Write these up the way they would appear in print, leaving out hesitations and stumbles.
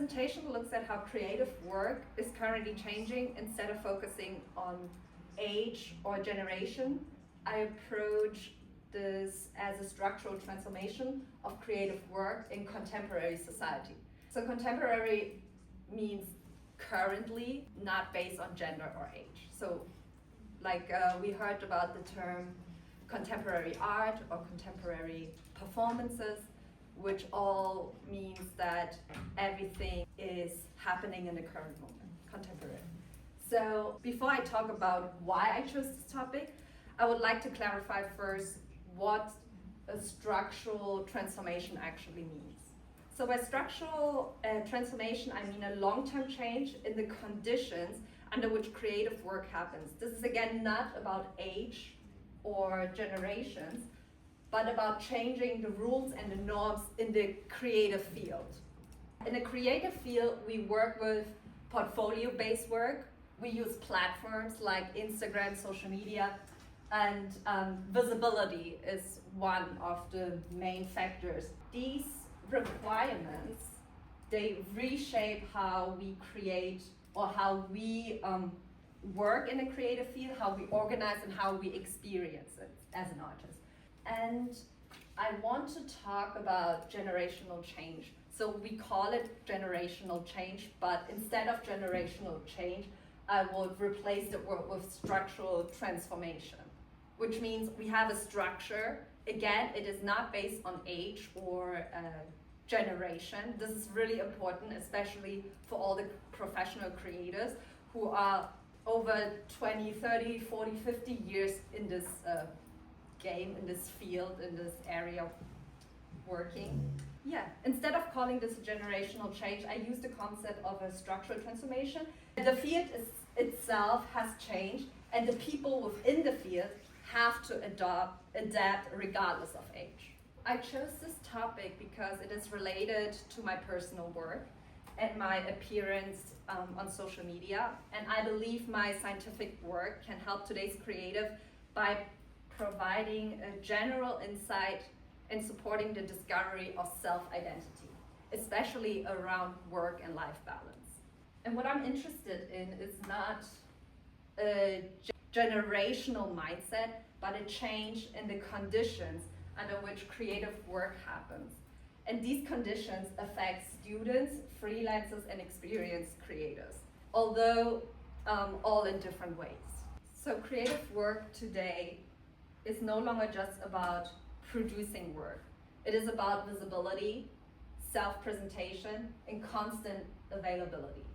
presentation looks at how creative work is currently changing. Instead of focusing on age or generation, I approach this as a structural transformation of creative work in contemporary society. So contemporary means currently, not based on gender or age. So like we heard about the term contemporary art or contemporary performances, which all means that everything is happening in the current moment, contemporary. So before I talk about why I chose this topic, I would like to clarify first what a structural transformation actually means. So by structural transformation, I mean a long-term change in the conditions under which creative work happens. This is again not about age or generations, but about changing the rules and the norms in the creative field. In the creative field, we work with portfolio-based work. We use platforms like Instagram, social media, and visibility is one of the main factors. These requirements, they reshape how we create or how we work in a creative field, how we organize and how we experience it as an artist. And I want to talk about generational change. So we call it generational change, but instead of generational change, I would replace the word with structural transformation, which means we have a structure. Again, it is not based on age or generation. This is really important, especially for all the professional creators who are over 20, 30, 40, 50 years in this game, in this field, in this area of working. Yeah, instead of calling this a generational change, I use the concept of a structural transformation. The field itself has changed, and the people within the field have to adapt regardless of age. I chose this topic because it is related to my personal work and my appearance on social media, and I believe my scientific work can help today's creative by providing a general insight and supporting the discovery of self-identity, especially around work and life balance. And what I'm interested in is not a generational mindset, but a change in the conditions under which creative work happens. And these conditions affect students, freelancers, and experienced creators, although all in different ways. So creative work today is no longer just about producing work. It is about visibility, self-presentation, and constant availability.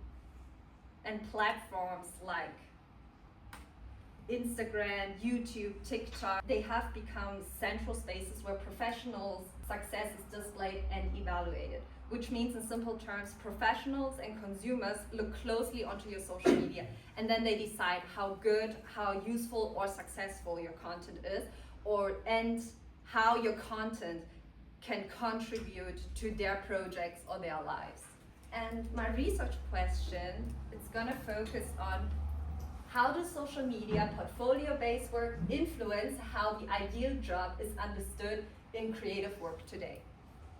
And platforms like Instagram, YouTube, TikTok, they have become central spaces where professionals' success is displayed and evaluated, which means in simple terms, professionals and consumers look closely onto your social media, and then they decide how good, how useful or successful your content is, and how your content can contribute to their projects or their lives. And my research question is gonna focus on how does social media portfolio-based work influence how the ideal job is understood in creative work today?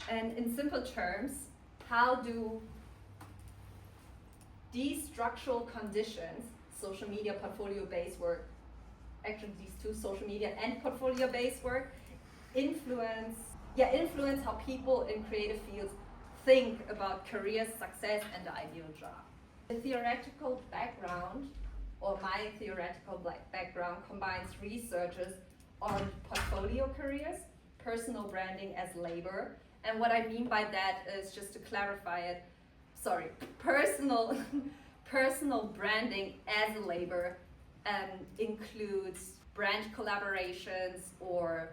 And in simple terms, how do these structural conditions, social media portfolio-based work, actually these two, social media and portfolio-based work, influence how people in creative fields think about career success and the ideal job? The theoretical background, or my theoretical background, combines researches on portfolio careers, personal branding as labor, and what I mean by that is, just to clarify it, personal branding as a labor includes brand collaborations or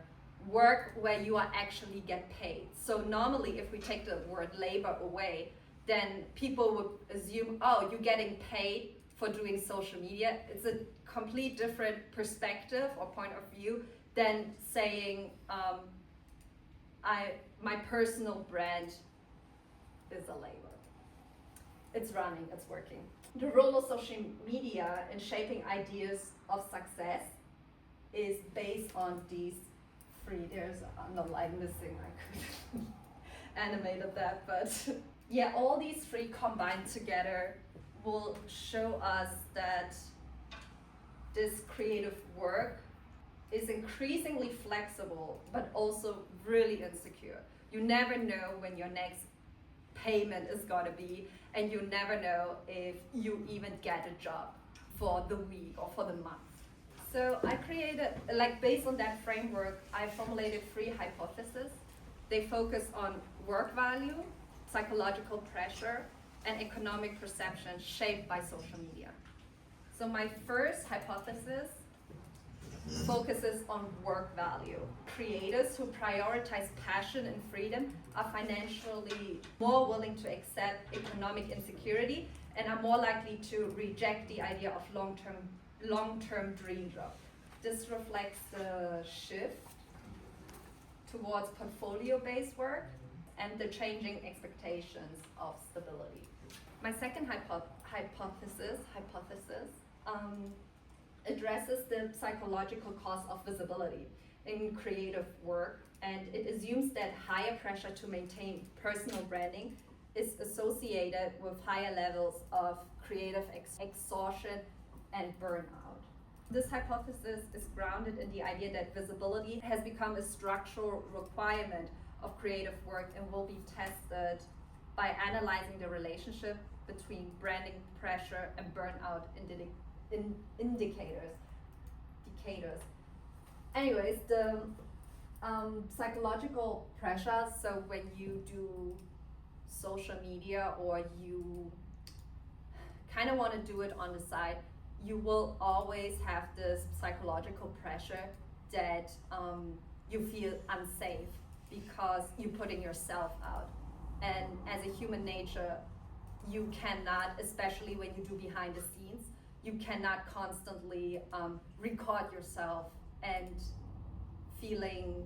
work where you are actually get paid. So normally if we take the word labor away, then people would assume, oh, you're getting paid for doing social media. It's a complete different perspective or point of view than saying my personal brand is a labor. It's running, it's working. The role of social media in shaping ideas of success is based on these three. There's an underline missing, I could animated that, but Yeah, all these three combined together will show us that this creative work is increasingly flexible, but also really insecure. You never know when your next payment is gonna be, and you never know if you even get a job for the week or for the month. So I created, like based on that framework, I formulated 3 hypotheses. They focus on work value, psychological pressure, and economic perception shaped by social media. So my first hypothesis focuses on work value. Creators who prioritize passion and freedom are financially more willing to accept economic insecurity and are more likely to reject the idea of long-term dream job. This reflects the shift towards portfolio-based work and the changing expectations of stability. My second hypothesis addresses the psychological cost of visibility in creative work, and it assumes that higher pressure to maintain personal branding is associated with higher levels of creative exhaustion and burnout. This hypothesis is grounded in the idea that visibility has become a structural requirement of creative work and will be tested by analyzing the relationship between branding pressure and burnout indicators. Anyways, the psychological pressure, so when you do social media or you kind of want to do it on the side, you will always have this psychological pressure that you feel unsafe because you're putting yourself out. And as a human nature, you cannot, especially when you do behind the scenes, you cannot constantly record yourself and feeling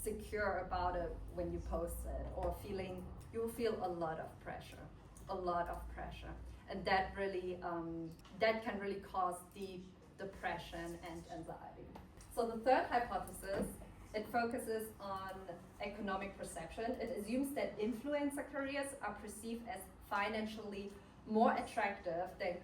secure about it when you post it, or you will feel a lot of pressure. And that really, that can really cause deep depression and anxiety. So the third hypothesis, it focuses on economic perception. It assumes that influencer careers are perceived as financially more attractive than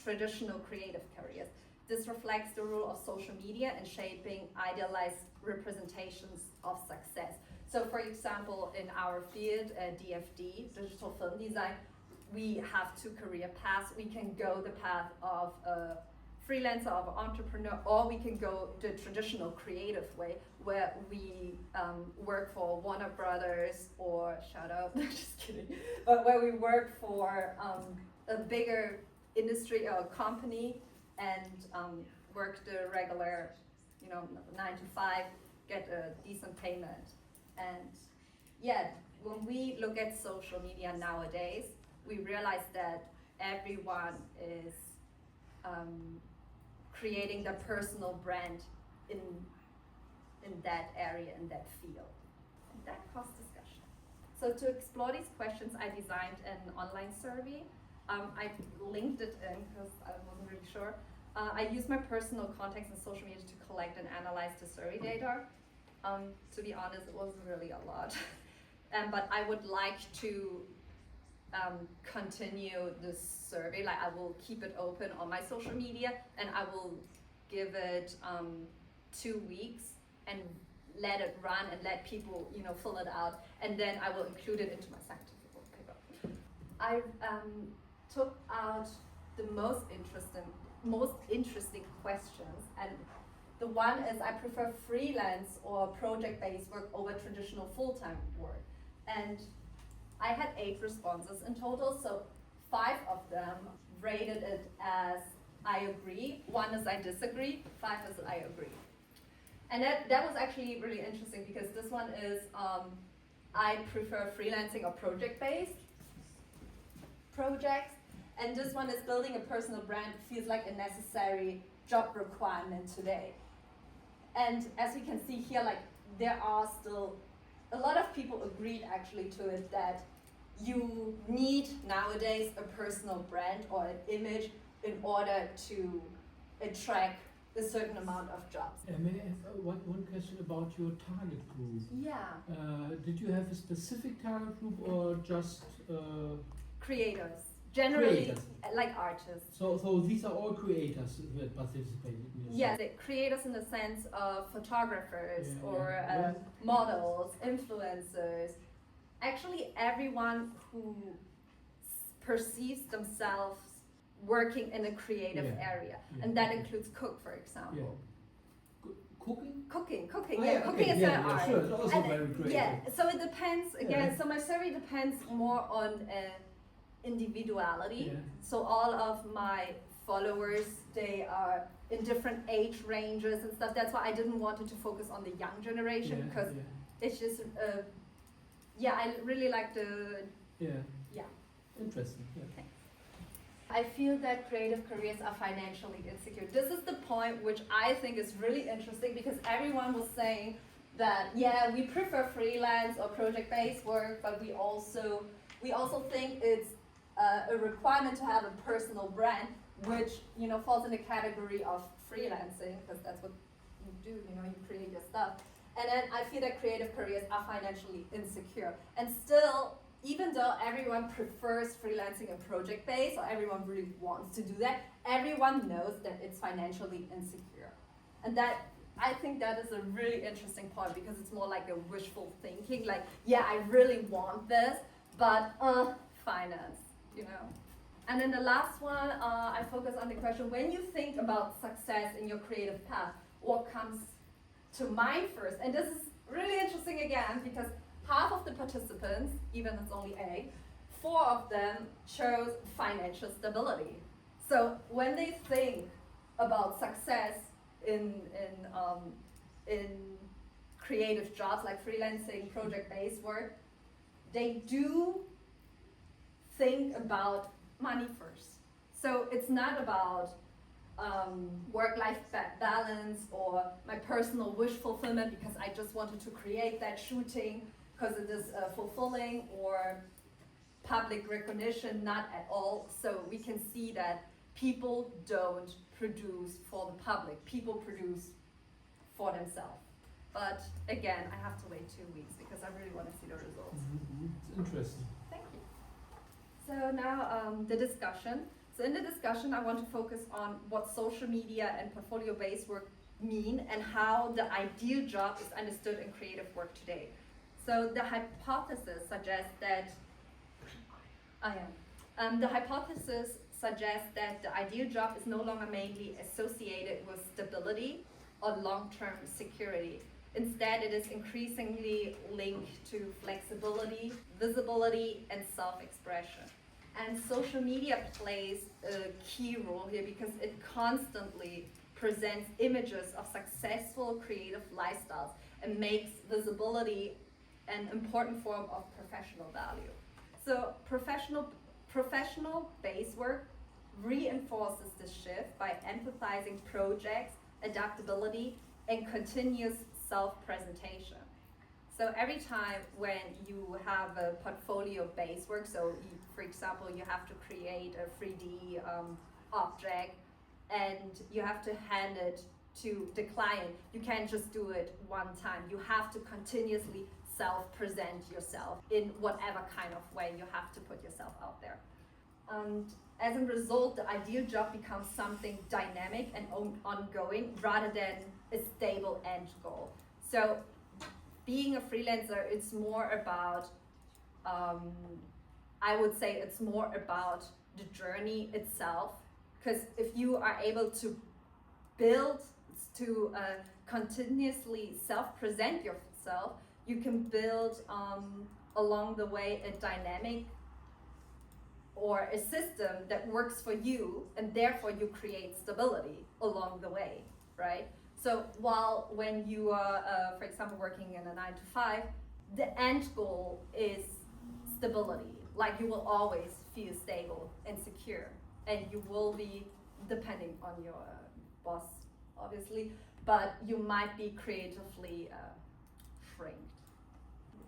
traditional creative careers. This reflects the role of social media in shaping idealized representations of success. So for example, in our field, DFD, digital film design, we have 2 career paths. We can go the path of a freelancer, of an entrepreneur, or we can go the traditional creative way where we work for Warner Brothers, or shout out, just kidding, but where we work for a bigger industry or company and work the regular, 9 to 5, get a decent payment. And yeah, when we look at social media nowadays, we realize that everyone is creating their personal brand in that area, in that field. And that caused discussion. So to explore these questions, I designed an online survey. I linked it in because I wasn't really sure. I used my personal contacts in social media to collect and analyze the survey data. To be honest, it wasn't really a lot. But I would like to continue this survey. Like, I will keep it open on my social media, and I will give it 2 weeks and let it run and let people, fill it out, and then I will include it into my scientific work paper. I took out the most interesting questions, and the one is, I prefer freelance or project-based work over traditional full-time work. And I had 8 responses in total, so 5 of them rated it as I agree, 1 is I disagree, 5 is I agree. And that was actually really interesting, because this one is I prefer freelancing or project-based projects, and this one is building a personal brand feels like a necessary job requirement today. And as we can see here, like, there are still a lot of people agreed actually to it, that you need nowadays a personal brand or an image in order to attract a certain amount of jobs. May I have one question about your target group? Yeah. Did you have a specific target group or just Creators. Generally, creators? like artists. So these are all creators who had participated in your Yes, creators in the sense of photographers Yeah, or yeah. models, influencers. Actually, everyone who perceives themselves working in a creative Yeah, area, yeah, and that okay. includes cook, for example. Yeah. Cooking? Cooking, Oh, yeah, cooking is an art. Sure, it's also And, very creative. yeah, so it depends again. Yeah. So my survey depends more on individuality. Yeah. So all of my followers, they are in different age ranges and stuff. That's why I didn't want to focus on the young generation because it's just I really like the Interesting. Yeah. Okay. I feel that creative careers are financially insecure. This is the point which I think is really interesting because everyone was saying that we prefer freelance or project-based work, but we also think it's a requirement to have a personal brand, which falls in the category of freelancing because that's what you do. You create your stuff. And then I feel that creative careers are financially insecure, and still. Even though everyone prefers freelancing and project-based, or everyone really wants to do that, everyone knows that it's financially insecure. And that, I think that is a really interesting point because it's more like a wishful thinking, like, I really want this, but finance, And then the last one, I focus on the question, when you think about success in your creative path, what comes to mind first? And this is really interesting again, because half of the participants, even it's only 4 of them chose financial stability. So when they think about success in creative jobs like freelancing, project-based work, they do think about money first. So it's not about work-life balance or my personal wish fulfillment because I just wanted to create that shooting because it is fulfilling, or public recognition, not at all. So we can see that people don't produce for the public, people produce for themselves. But again, I have to wait 2 weeks because I really want to see the results. Mm-hmm. It's interesting. Thank you. So now the discussion. So in the discussion, I want to focus on what social media and portfolio-based work mean and how the ideal job is understood in creative work today. So the hypothesis suggests that the ideal job is no longer mainly associated with stability or long-term security. Instead, it is increasingly linked to flexibility, visibility, and self-expression. And social media plays a key role here because it constantly presents images of successful creative lifestyles and makes visibility an important form of professional value. So professional base work reinforces this shift by emphasizing projects, adaptability, and continuous self-presentation. So every time when you have a portfolio-based work, so for example, you have to create a 3D object and you have to hand it to the client. You can't just do it one time. You have to continuously self-present yourself in whatever kind of way. You have to put yourself out there. And as a result, the ideal job becomes something dynamic and ongoing rather than a stable end goal. So being a freelancer, it's more about, I would say it's more about the journey itself. Because if you are able to build, to continuously self-present yourself, you can build along the way a dynamic or a system that works for you, and therefore you create stability along the way, right? So while when you are, for example, working in a 9-to-5, the end goal is stability. Like you will always feel stable and secure, and you will be depending on your boss, obviously, but you might be creatively shrinked.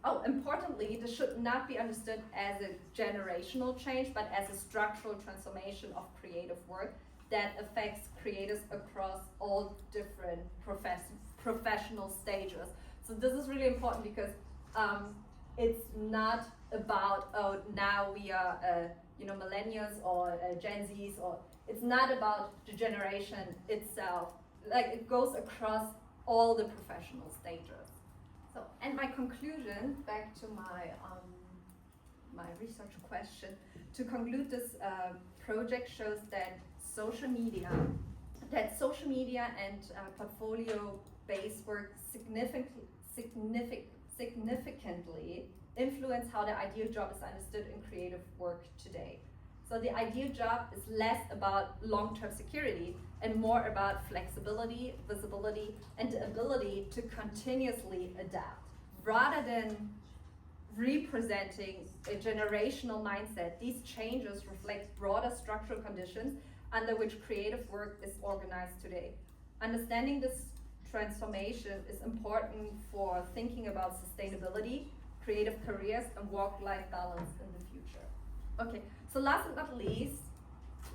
Oh, importantly, this should not be understood as a generational change, but as a structural transformation of creative work that affects creators across all different professional stages. So this is really important because it's not about, oh, now we are millennials or Gen Zs, or it's not about the generation itself. Like, it goes across all the professional stages. So, and my conclusion, back to my my research question, to conclude this project shows that social media and portfolio-based work significantly influence how the ideal job is understood in creative work today. So the ideal job is less about long-term security and more about flexibility, visibility, and the ability to continuously adapt. Rather than representing a generational mindset, these changes reflect broader structural conditions under which creative work is organized today. Understanding this transformation is important for thinking about sustainability, creative careers, and work-life balance in the future. Okay, so last but not least,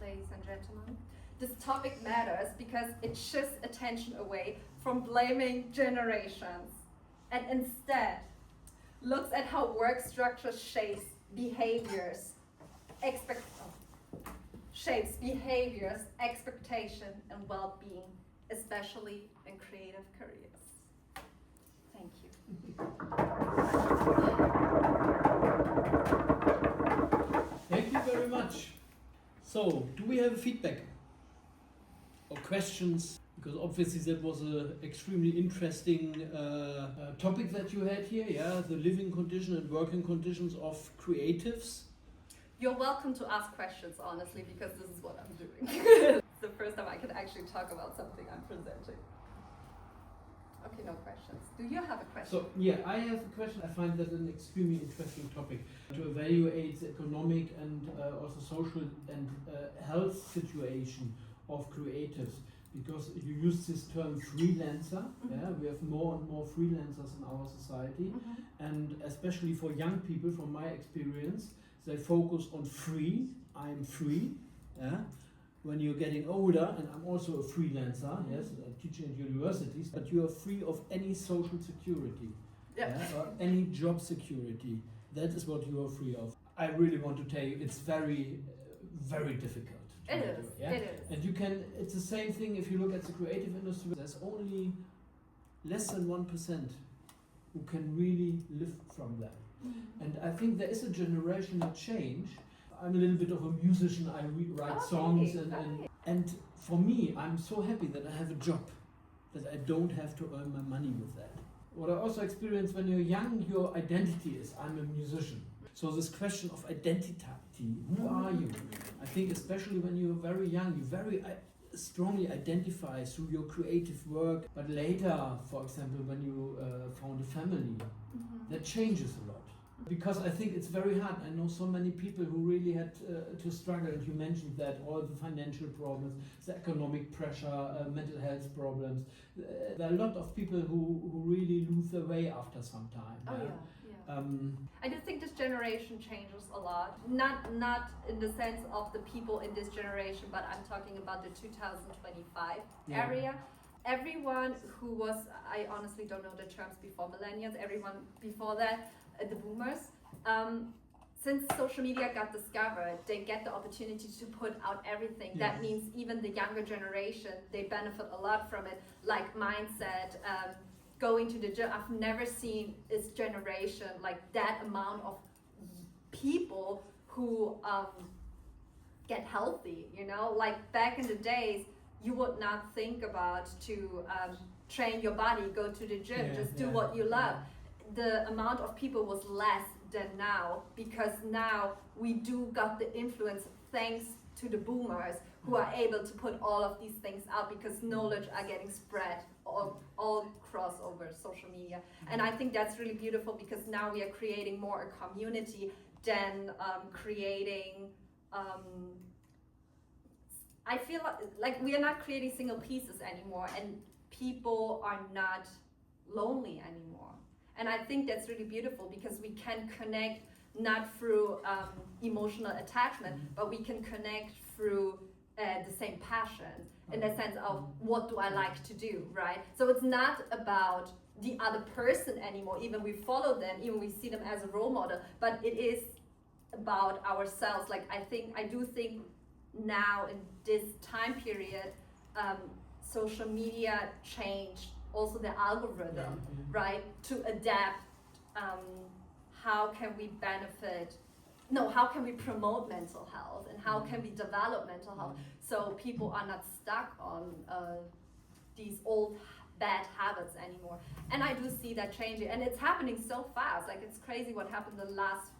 ladies and gentlemen, this topic matters because it shifts attention away from blaming generations and instead looks at how work structure shapes behaviors, expectation, and well-being, especially in creative careers. Thank you. Thank you very much. So, do we have feedback or questions? Because obviously that was an extremely interesting topic that you had here, yeah, the living condition and working conditions of creatives. You're welcome to ask questions, honestly, because this is what I'm doing. It's the first time I can actually talk about something I'm presenting. Okay, no questions. Do you have a question? So, yeah, I have a question. I find that an extremely interesting topic to evaluate the economic and also social and health situation of creatives. Because you use this term freelancer, yeah, we have more and more freelancers in our society, and especially for young people, from my experience, they focus on free. I'm free, yeah. When you're getting older, and I'm also a freelancer, yes, I teach in universities, but you are free of any social security, or any job security. That is what you are free of. I really want to tell you, it's very, very difficult. It is. Yeah? It is. And you can, it's the same thing if you look at the creative industry. There's only less than 1% who can really live from that. And I think there is a generational change. I'm a little bit of a musician, I write songs, and for me, I'm so happy that I have a job, that I don't have to earn my money with that. What I also experience when you're young, your identity is, I'm a musician. So this question of identity, who are you? I think especially when you're very young, you very strongly identify through your creative work. But later, for example, when you found a family, that changes a lot. Because I think it's very hard. I know so many people who really had to struggle, and you mentioned that, all the financial problems, the economic pressure, mental health problems. There are a lot of people who really lose their way after some time. Oh, yeah. I do think this generation changes a lot. Not in the sense of the people in this generation, but I'm talking about the 2025 area. Everyone who was, I honestly don't know the terms before millennials, everyone before that, the boomers, since social media got discovered, they get the opportunity to put out everything. That means even the younger generation, they benefit a lot from it, like mindset, going to the gym. I've never seen this generation, like that amount of people who get healthy, you know? Like back in the days, you would not think about to train your body, go to the gym, just do what you love. The amount of people was less than now, because now we do got the influence thanks to the boomers who are able to put all of these things out, because knowledge are getting spread all across over social media. And I think that's really beautiful, because now we are creating more a community than creating I feel like we are not creating single pieces anymore, and people are not lonely anymore. And I think that's really beautiful, because we can connect not through emotional attachment, but we can connect through the same passions in the sense of what do I like to do, right? So it's not about the other person anymore, even we follow them, even we see them as a role model, but it is about ourselves. Like I do think now in this time period, social media changed also the algorithm, right? To adapt, how can we how can we promote mental health and how can we develop mental health so people are not stuck on these old bad habits anymore. And I do see that changing, and it's happening so fast. Like it's crazy what happened the last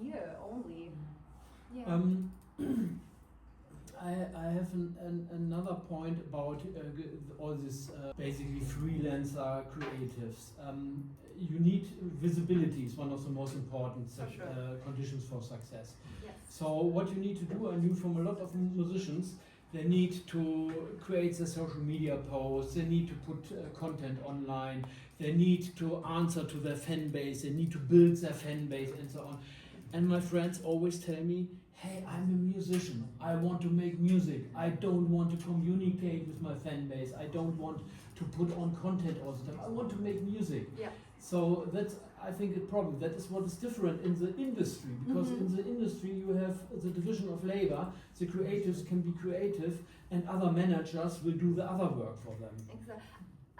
year only. Yeah. I have another point about all this basically freelancer creatives. You need visibility is one of the most important conditions for success. Yes. So what you need to do, I knew from a lot of musicians, they need to create their social media posts, they need to put content online, they need to answer to their fan base, they need to build their fan base and so on. And my friends always tell me, hey, I'm a musician, I want to make music, I don't want to communicate with my fan base, I don't want to put on content all the time, I want to make music. Yeah. So that's, I think, that is what is different in the industry, because in the industry you have the division of labor, the creatives can be creative and other managers will do the other work for them. Exactly.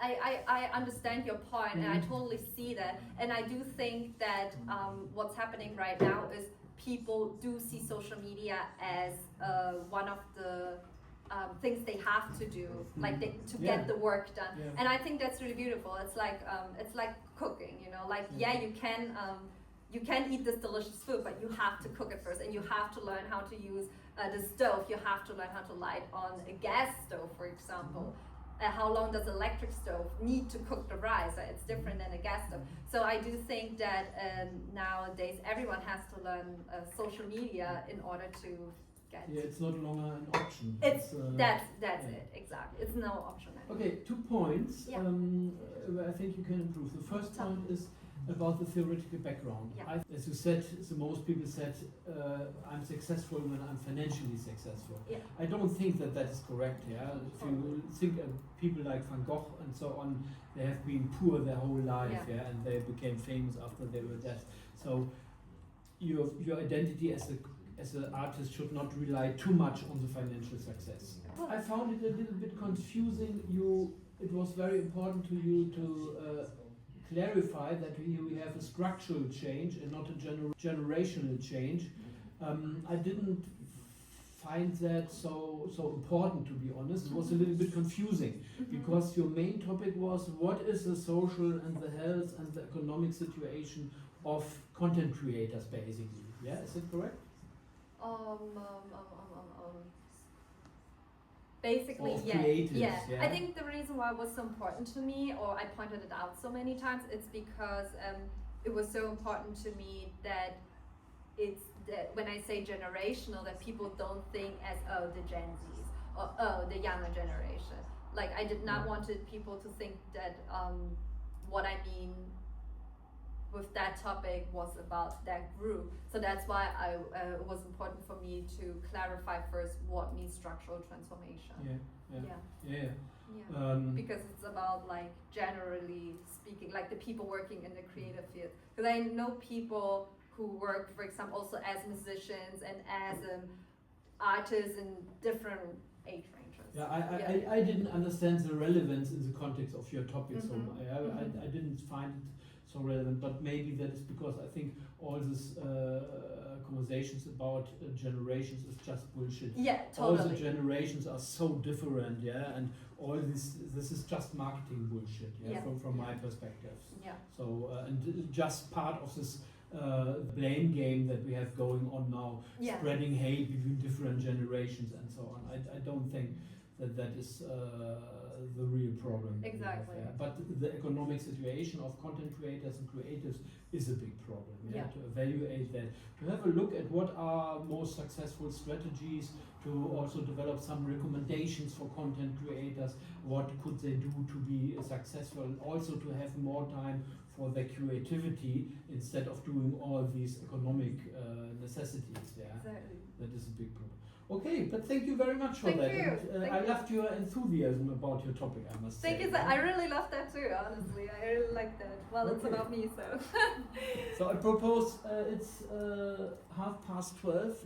I understand your point, and I totally see that, and I do think that what's happening right now is people do see social media as one of the things they have to do, like to get the work done. Yeah. And I think that's really beautiful. It's like cooking, you know, like you can eat this delicious food, but you have to cook it first, and you have to learn how to use the stove. You have to learn how to light on a gas stove, for example. How long does an electric stove need to cook the rice? It's different than a gas stove. So I do think that nowadays everyone has to learn social media in order to get. Yeah, it's no longer an option. That's it, exactly. It's no option anymore. Okay, 2 points where I think you can improve. The first point is about the theoretical background. Yeah. As you said, most people said, I'm successful when I'm financially successful. Yeah. I don't think that is correct. Yeah, if you think of people like Van Gogh and so on, they have been poor their whole life, and they became famous after they were dead. So your identity as an artist should not rely too much on the financial success. I found it a little bit confusing. It was very important to you to clarify that we have a structural change and not a generational change. I didn't find that so important, to be honest. It was a little bit confusing because your main topic was what is the social and the health and the economic situation of content creators, basically. Yeah, is it correct? Basically, yeah. I think the reason why it was so important to me, or I pointed it out so many times, it's because it was so important to me that it's that when I say generational, that people don't think as the Gen Zs or the younger generation. Like I did not wanted people to think that what I mean with that topic was about that group. So that's why it was important for me to clarify first what means structural transformation. Because it's about, like, generally speaking, like the people working in the creative field. Because I know people who work, for example, also as musicians and as artists in different age ranges. I didn't understand the relevance in the context of your topic, so I didn't find it so relevant, but maybe that is because I think all these conversations about generations is just bullshit. Yeah, totally. All the generations are so different, and all this is just marketing bullshit, from my perspective. Yeah. So and just part of this blame game that we have going on now, spreading hate between different generations and so on. I don't think that is the real problem. Exactly. But the economic situation of content creators and creatives is a big problem. To evaluate that, to have a look at what are most successful strategies, to also develop some recommendations for content creators, what could they do to be successful, and also to have more time for their creativity instead of doing all these economic necessities. Exactly. That is a big problem. Okay, but thank you very much for Thank that. you. And, Thank I you. loved your enthusiasm about your topic, I must say. Thank you. I really love that too, honestly. I really like that. Well, it's Okay. about me, so. So I propose it's 12:30.